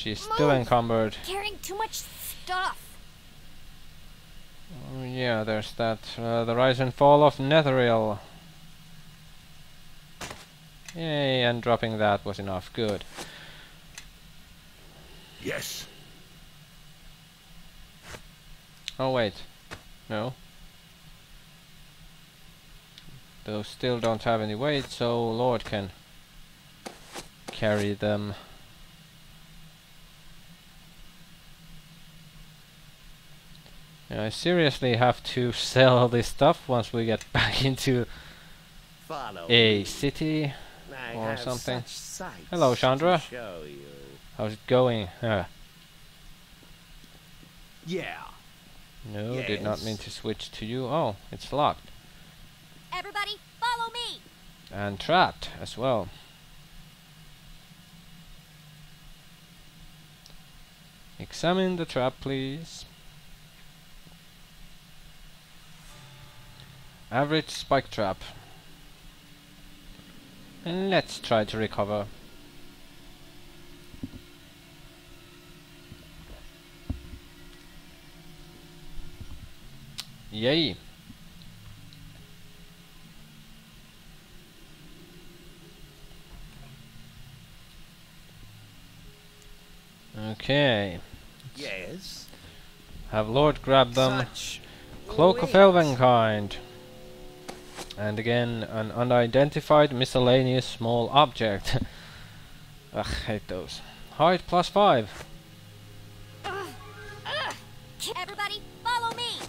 she's still encumbered. Carrying too much stuff. Oh, yeah, there's that. The rise and fall of Netheril. Yay, and dropping that was enough. Good. Yes. Oh, wait. No. Those still don't have any weight, so Lord can carry them. Yeah, I seriously have to sell this stuff once we get back into a city or something. Hello, Shandra. How's it going? Yeah. No, Yes. did not mean to switch to you. Oh, it's locked. Everybody, follow me. And trapped as well. Examine the trap, please. Average spike trap. And let's try to recover. Yay. Okay. Yes. Have Lord grab them. Such Cloak of Elvenkind. And again, an unidentified miscellaneous small object. Ugh, hate those. Height +5. Everybody, follow me.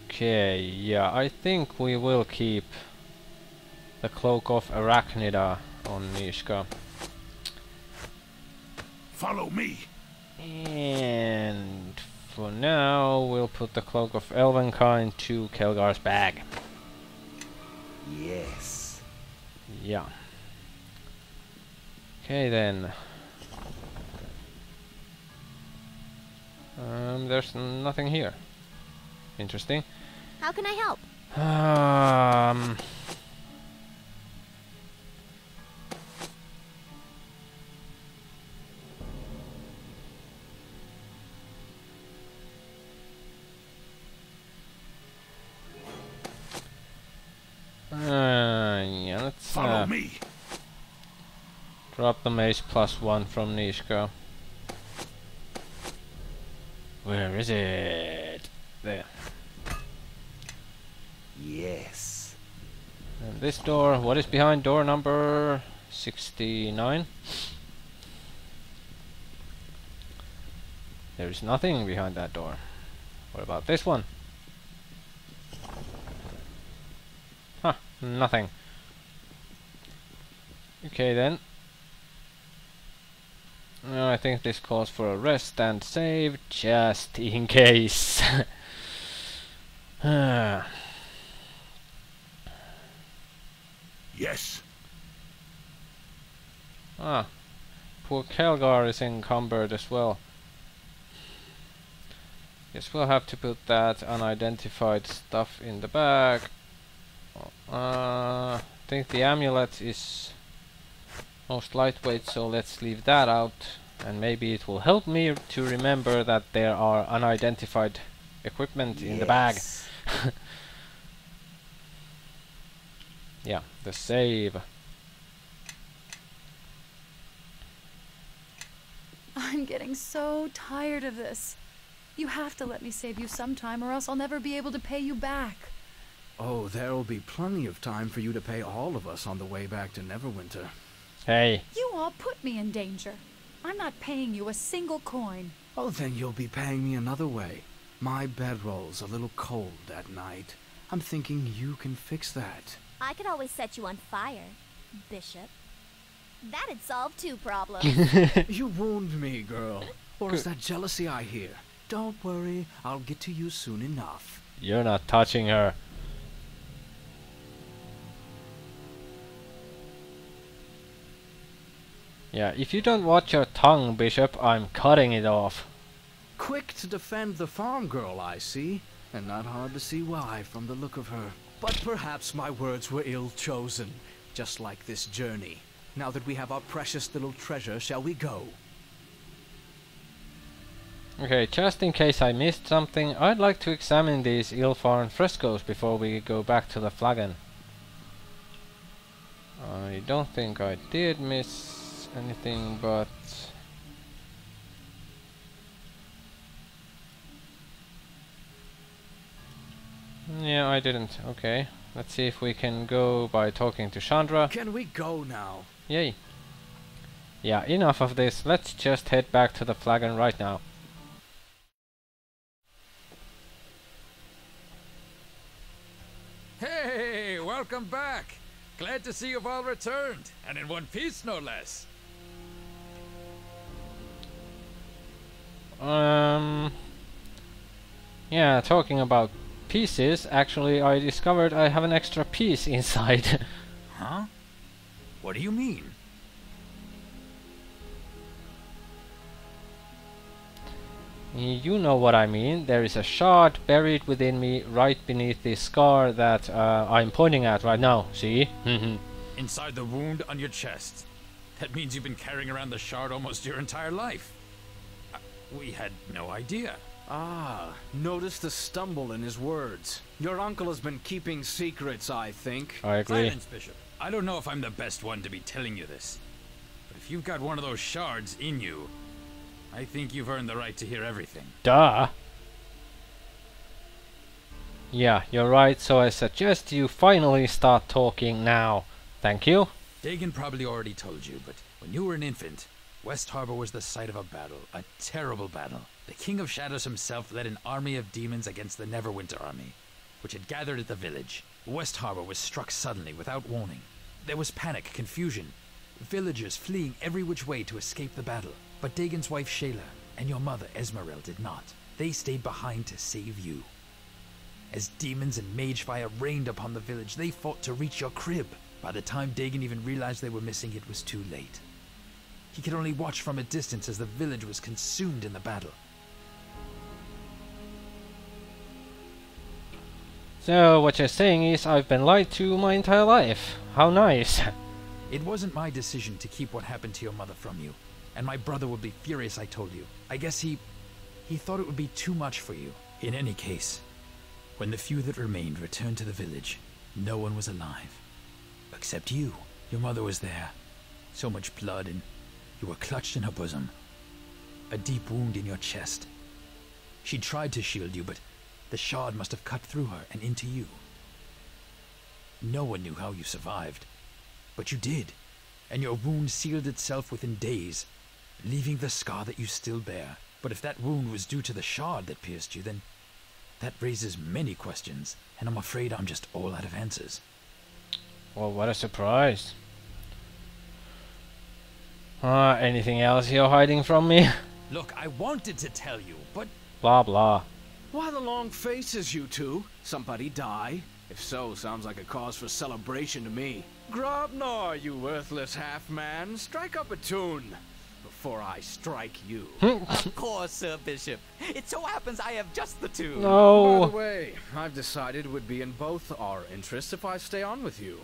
Okay, yeah, I think we will keep the Cloak of Arachnida on Nishka. Follow me. And for now, we'll put the Cloak of Elvenkind to Kelgar's bag. Yes. Yeah. Okay then. There's nothing here. Interesting. How can I help? Yeah, let's Follow me. drop the mace +1 from Nishka. Where is it? There. Yes. And this door, what is behind door number 69? There is nothing behind that door. What about this one? Huh, nothing. Okay then. I think this calls for a rest and save just in case. Yes. Ah, poor Kelgar is encumbered as well. Guess we'll have to put that unidentified stuff in the bag. I think the amulet is most lightweight, so let's leave that out. And maybe it will help me to remember that there are unidentified equipment in the bag. Yeah, the save. I'm getting so tired of this. You have to let me save you sometime, or else I'll never be able to pay you back. Oh, there'll be plenty of time for you to pay all of us on the way back to Neverwinter. Hey. You all put me in danger. I'm not paying you a single coin. Oh, then you'll be paying me another way. My bedroll's a little cold at night. I'm thinking you can fix that. I could always set you on fire, Bishop. That'd solve 2 problems. You wound me, girl. Or is that jealousy I hear? Don't worry, I'll get to you soon enough. You're not touching her. Yeah, if you don't watch your tongue, Bishop, I'm cutting it off. quick to defend the farm girl, I see. And not hard to see why from the look of her. But perhaps my words were ill chosen, just like this journey. Now that we have our precious little treasure, shall we go? Okay, just in case I missed something, I'd like to examine these ill-fahren frescoes before we go back to the Flagon. I don't think I did miss anything, but... yeah, I didn't. Okay, let's see if we can go by talking to Shandra. Can we go now? Yay. Yeah, enough of this. Let's just head back to the Flagon right now. Hey, welcome back. Glad to see you've all returned, and in one piece, no less. Yeah, talking about pieces, actually I discovered I have an extra piece inside. Huh? What do you mean? You know what I mean. There is a shard buried within me right beneath the scar that I'm pointing at right now. See? Inside the wound on your chest. That means you've been carrying around the shard almost your entire life. We had no idea. Ah, notice the stumble in his words. Your uncle has been keeping secrets, I think. I agree. Silence, Bishop. I don't know if I'm the best one to be telling you this, but if you've got one of those shards in you, I think you've earned the right to hear everything. Duh. Yeah, you're right, so I suggest you finally start talking now. Thank you. Dagon probably already told you, but when you were an infant, West Harbor was the site of a battle, a terrible battle. The King of Shadows himself led an army of demons against the Neverwinter army, which had gathered at the village. West Harbor was struck suddenly, without warning. There was panic, confusion, villagers fleeing every which way to escape the battle. But Dagon's wife Shayla and your mother Esmeralda did not. They stayed behind to save you. As demons and mage fire rained upon the village, they fought to reach your crib. By the time Dagon even realized they were missing, it was too late. He could only watch from a distance as the village was consumed in the battle. So what you're saying is I've been lied to my entire life. How nice. It wasn't my decision to keep what happened to your mother from you. And my brother would be furious I told you. I guess he thought it would be too much for you. In any case, when the few that remained returned to the village, no one was alive. Except you. Your mother was there. So much blood, and you were clutched in her bosom. A deep wound in your chest. She tried to shield you, but the shard must have cut through her and into you. No one knew how you survived. But you did, and your wound sealed itself within days, leaving the scar that you still bear. But if that wound was due to the shard that pierced you, then that raises many questions, and I'm afraid I'm just all out of answers. Well, what a surprise. Anything else you're hiding from me? Look, I wanted to tell you, but... Blah blah. Why the long faces, you two? Somebody die? If so, sounds like a cause for celebration to me. Grobnar, you worthless half-man, strike up a tune before I strike you. Of course, Sir Bishop. It so happens I have just the tune. No. By the way, I've decided it would be in both our interests if I stay on with you.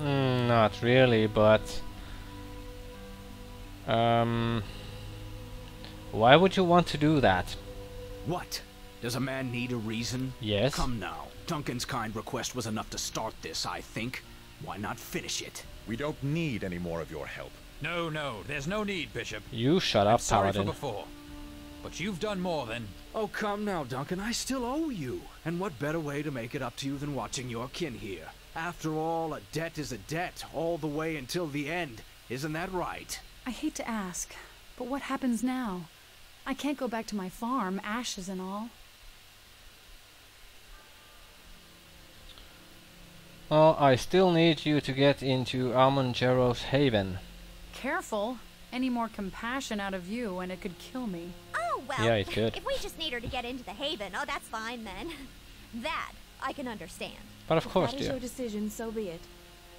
Not really, but... why would you want to do that? What? Does a man need a reason? Yes. Come now. Duncan's kind request was enough to start this, I think. Why not finish it? We don't need any more of your help. No, there's no need, Bishop. You shut up, Sorry Paladin. for before, but you've done more than... Oh, come now, Duncan. I still owe you. And what better way to make it up to you than watching your kin here? After all, a debt is a debt, all the way until the end. Isn't that right? I hate to ask, but what happens now? I can't go back to my farm, ashes and all. Well, I still need you to get into Almongero's Haven. Careful. Any more compassion out of you and it could kill me. Oh, well, Yeah, it could. if we just need her to get into the Haven, oh, that's fine then. That I can understand. But of course, If that is dear. your decision, so be it.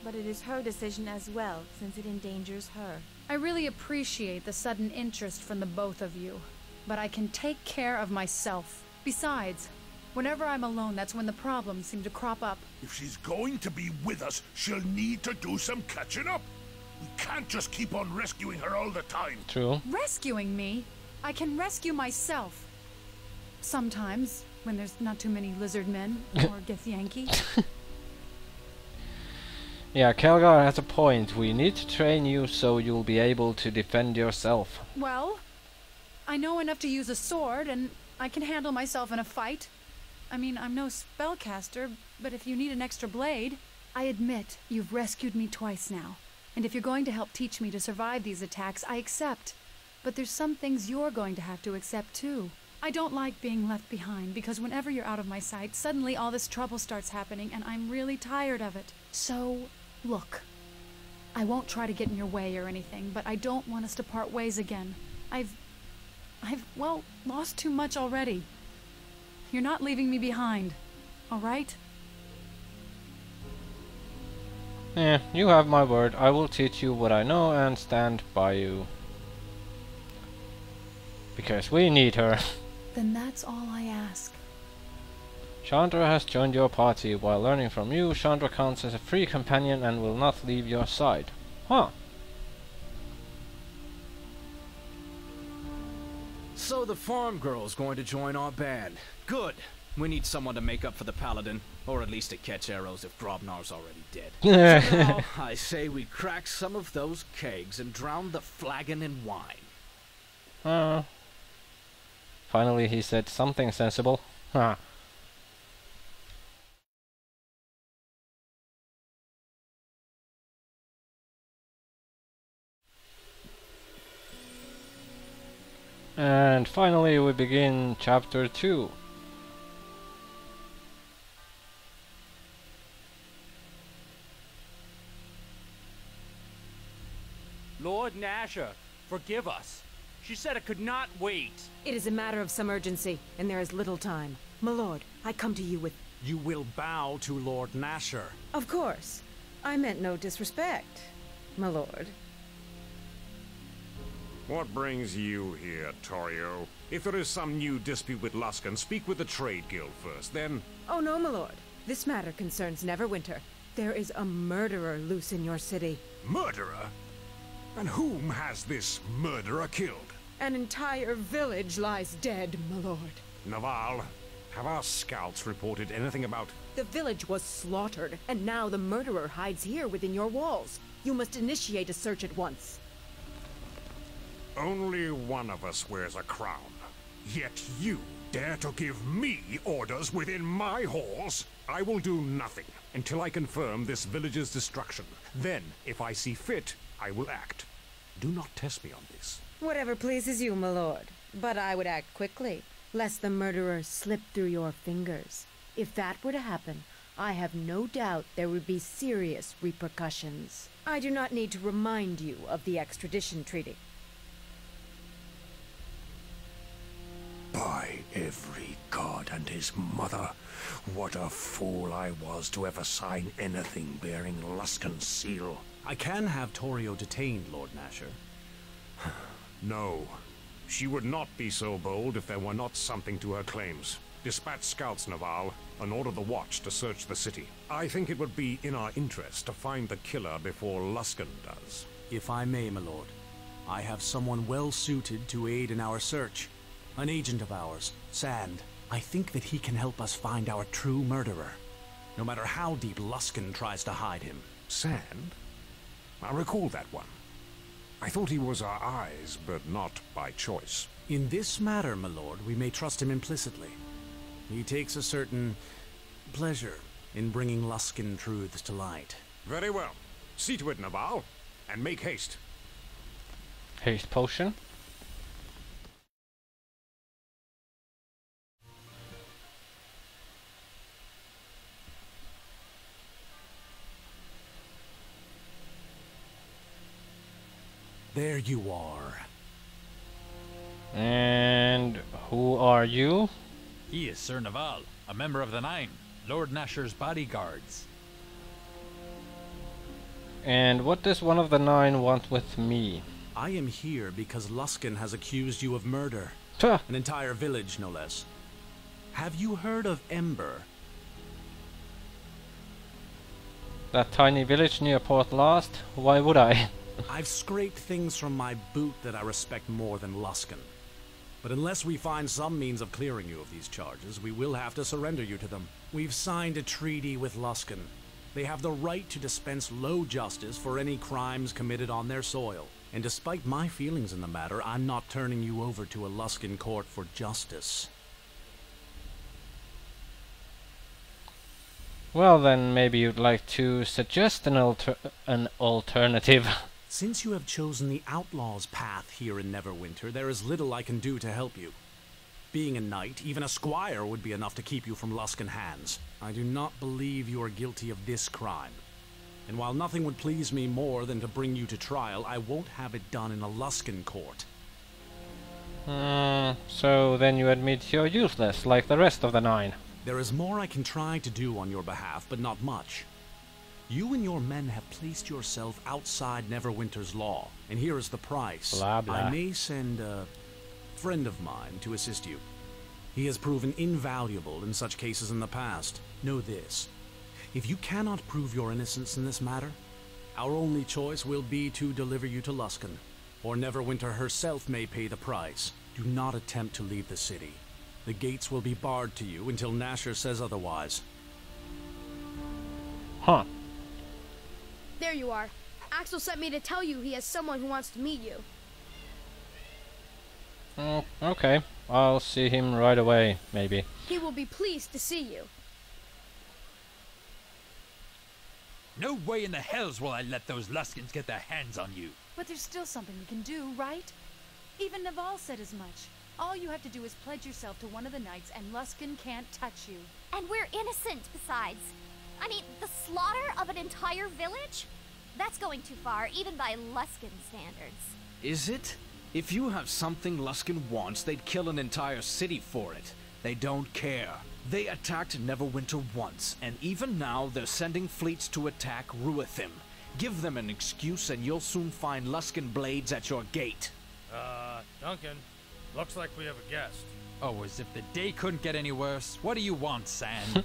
But it is her decision as well, since it endangers her. I really appreciate the sudden interest from the both of you. but I can take care of myself. Besides, whenever I'm alone, that's when the problems seem to crop up. If she's going to be with us, she'll need to do some catching up. We can't just keep on rescuing her all the time. True. Rescuing me? I can rescue myself. Sometimes, when there's not too many lizard men or Githyanki. Yeah, Kelgar has a point. We need to train you so you'll be able to defend yourself. Well, I know enough to use a sword, and I can handle myself in a fight. I mean, I'm no spellcaster, but if you need an extra blade... I admit, you've rescued me twice now. And if you're going to help teach me to survive these attacks, I accept. But there's some things you're going to have to accept too. I don't like being left behind, because whenever you're out of my sight, suddenly all this trouble starts happening, and I'm really tired of it. So, look. I won't try to get in your way or anything, but I don't want us to part ways again. I've, well, lost too much already. You're not leaving me behind, all right? Yeah, you have my word. I will teach you what I know and stand by you. Because we need her. Then that's all I ask. Shandra has joined your party. While learning from you, Shandra counts as a free companion and will not leave your side. Huh. So the farm girl's going to join our band. Good. We need someone to make up for the paladin, or at least to catch arrows if Grobnar's already dead. So now, I say we crack some of those kegs and drown the flagon in wine. Finally he said something sensible. Huh. And finally we begin chapter 2. Lord Nasher, forgive us. She said it could not wait. It is a matter of some urgency, and there is little time. My lord, I come to you with... You will bow to Lord Nasher. Of course. I meant no disrespect, my lord. What brings you here, Torio? If there is some new dispute with Luskan, speak with the Trade Guild first, then... Oh no, my lord. This matter concerns Neverwinter. There is a murderer loose in your city. Murderer? And whom has this murderer killed? An entire village lies dead, my lord. Naval, have our scouts reported anything about... The village was slaughtered, and now the murderer hides here within your walls. You must initiate a search at once. Only one of us wears a crown. Yet you dare to give me orders within my halls? I will do nothing until I confirm this village's destruction. Then, if I see fit, I will act. Do not test me on this. Whatever pleases you, my lord. But I would act quickly, lest the murderer slip through your fingers. If that were to happen, I have no doubt there would be serious repercussions. I do not need to remind you of the extradition treaty. By every god and his mother, what a fool I was to ever sign anything bearing Luskan's seal. I can have Torio detained, Lord Nasher. No. She would not be so bold if there were not something to her claims. Dispatch scouts, Naval, and order the watch to search the city. I think it would be in our interest to find the killer before Luskan does. If I may, my lord, I have someone well suited to aid in our search. An agent of ours, Sand. I think that he can help us find our true murderer, no matter how deep Luskan tries to hide him. Sand? I recall that one. I thought he was our eyes, but not by choice. In this matter, my lord, we may trust him implicitly. He takes a certain pleasure in bringing Luskan truths to light. Very well. See to it, Naval, and make haste. Haste potion. There you are. And who are you? He is Sir Naval, a member of the Nine, Lord Nasher's bodyguards. And what does one of the 9 want with me? I am here because Luskan has accused you of murder. Tuh. An entire village, no less. Have you heard of Ember? That tiny village near Port Last? Why would I? I've scraped things from my boot that I respect more than Luskan. But unless we find some means of clearing you of these charges, we will have to surrender you to them. We've signed a treaty with Luskan. They have the right to dispense low justice for any crimes committed on their soil. And despite my feelings in the matter, I'm not turning you over to a Luskan court for justice. Well, then maybe you'd like to suggest an alternative. Since you have chosen the outlaw's path here in Neverwinter, there is little I can do to help you. Being a knight, even a squire would be enough to keep you from Luskan hands. I do not believe you are guilty of this crime. And while nothing would please me more than to bring you to trial, I won't have it done in a Luskan court. So then you admit you're useless, like the rest of the 9. There is more I can try to do on your behalf, but not much. You and your men have placed yourself outside Neverwinter's law, and here is the price. Blah, blah. I may send a friend of mine to assist you. He has proven invaluable in such cases in the past. Know this. If you cannot prove your innocence in this matter, our only choice will be to deliver you to Luskan, or Neverwinter herself may pay the price. Do not attempt to leave the city. The gates will be barred to you until Nasher says otherwise. Huh. There you are. Axel sent me to tell you he has someone who wants to meet you. Okay. I'll see him right away, maybe. He will be pleased to see you. No way in the hells will I let those Luskans get their hands on you. But there's still something we can do, right? Even Naval said as much. All you have to do is pledge yourself to one of the knights and Luskan can't touch you. And we're innocent, besides. I mean, the slaughter of an entire village? That's going too far, even by Luskan standards. Is it? If you have something Luskan wants, they'd kill an entire city for it. They don't care. They attacked Neverwinter once, and even now they're sending fleets to attack Ruithim. Give them an excuse and you'll soon find Luskan blades at your gate. Duncan, looks like we have a guest. Oh, as if the day couldn't get any worse. What do you want, Sand?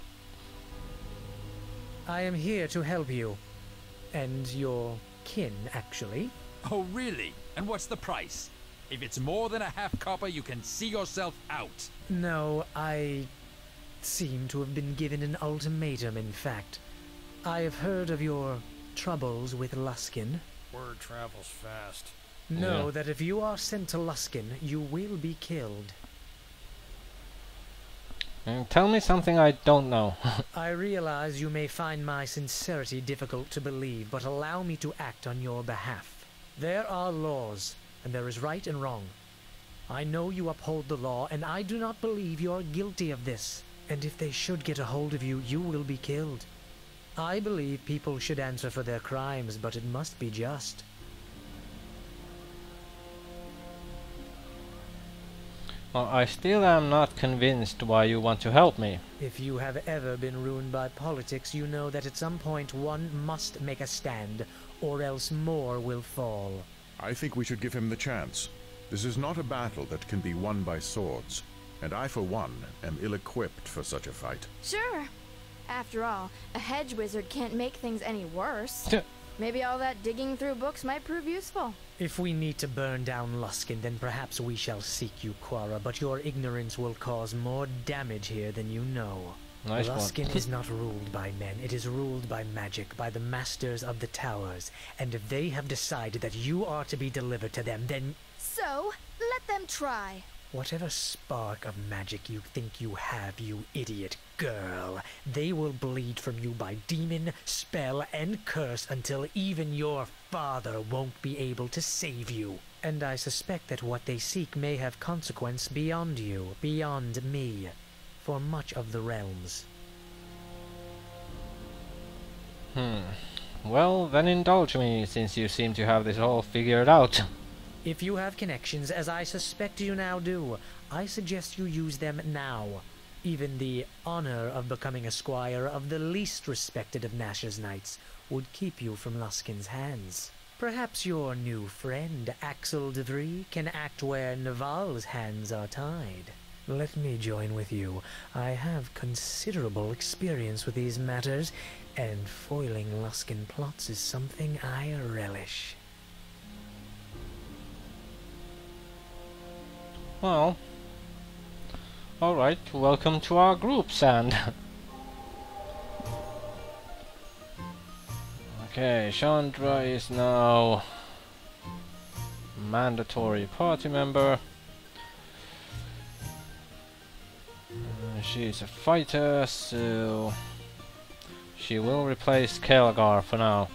I am here to help you. And your kin, actually. Oh, really? And what's the price? If it's more than a half copper, you can see yourself out. No, I seem to have been given an ultimatum, in fact. I have heard of your troubles with Luskan. Word travels fast. Know that if you are sent to Luskan, you will be killed. Tell me something I don't know. I realize you may find my sincerity difficult to believe, but allow me to act on your behalf. There are laws, and there is right and wrong. I know you uphold the law, and I do not believe you are guilty of this. And if they should get a hold of you, you will be killed. I believe people should answer for their crimes, but it must be just. Well, I still am not convinced why you want to help me. If you have ever been ruined by politics, you know that at some point one must make a stand, or else more will fall. I think we should give him the chance. This is not a battle that can be won by swords, and I, for one, am ill-equipped for such a fight. Sure. After all, a hedge wizard can't make things any worse. Maybe all that digging through books might prove useful. If we need to burn down Luskan, then perhaps we shall seek you, Quara, but your ignorance will cause more damage here than you know. Nice Luskan one. is not ruled by men, it is ruled by magic, by the masters of the towers. And if they have decided that you are to be delivered to them, then... So, let them try. Whatever spark of magic you think you have, you idiot girl, they will bleed from you by demon, spell, and curse until even your father won't be able to save you. And I suspect that what they seek may have consequence beyond you, beyond me, for much of the realms. Well, then indulge me, since you seem to have this all figured out. If you have connections, as I suspect you now do, I suggest you use them now. Even the honor of becoming a squire of the least respected of Nasher's knights would keep you from Luskan's hands. Perhaps your new friend, Axel de Vries, can act where Naval's hands are tied. Let me join with you. I have considerable experience with these matters, and foiling Luskan plots is something I relish. Well, alright, welcome to our group, Sand. Okay, Shandra is now mandatory party member. She's a fighter, so she will replace Kelgar for now.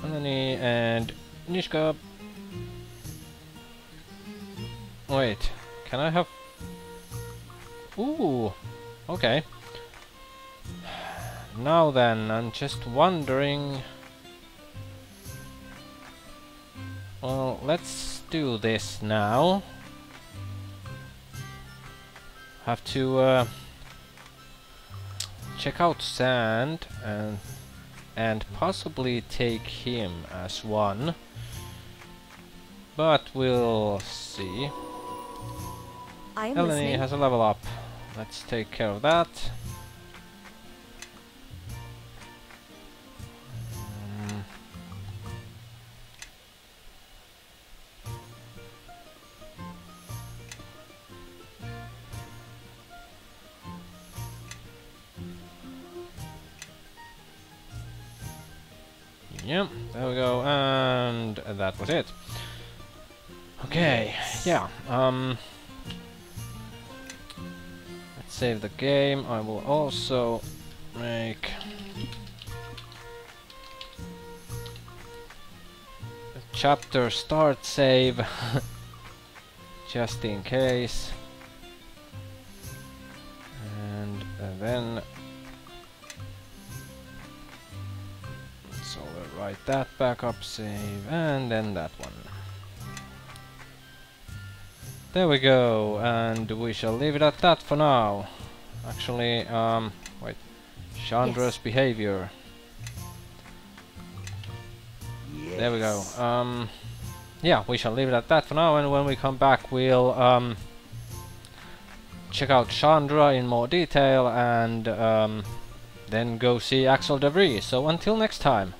Melanie and Nishka. Wait, can I have... Ooh, okay. Now then, I'm just wondering... Well, let's do this now. Have to check out Sand and possibly take him as one. But we'll see. Eleni has a level up. Let's take care of that. Yep, there we go, and that was it. Okay, yeah, let's save the game. I will also make a chapter start save, just in case. And then write that backup save, and then that one. There we go, and we shall leave it at that for now. Actually, wait, Chandra's behavior. Yes. There we go. Yeah, we shall leave it at that for now, and when we come back we'll check out Shandra in more detail, and then go see Axel de Vries. So until next time.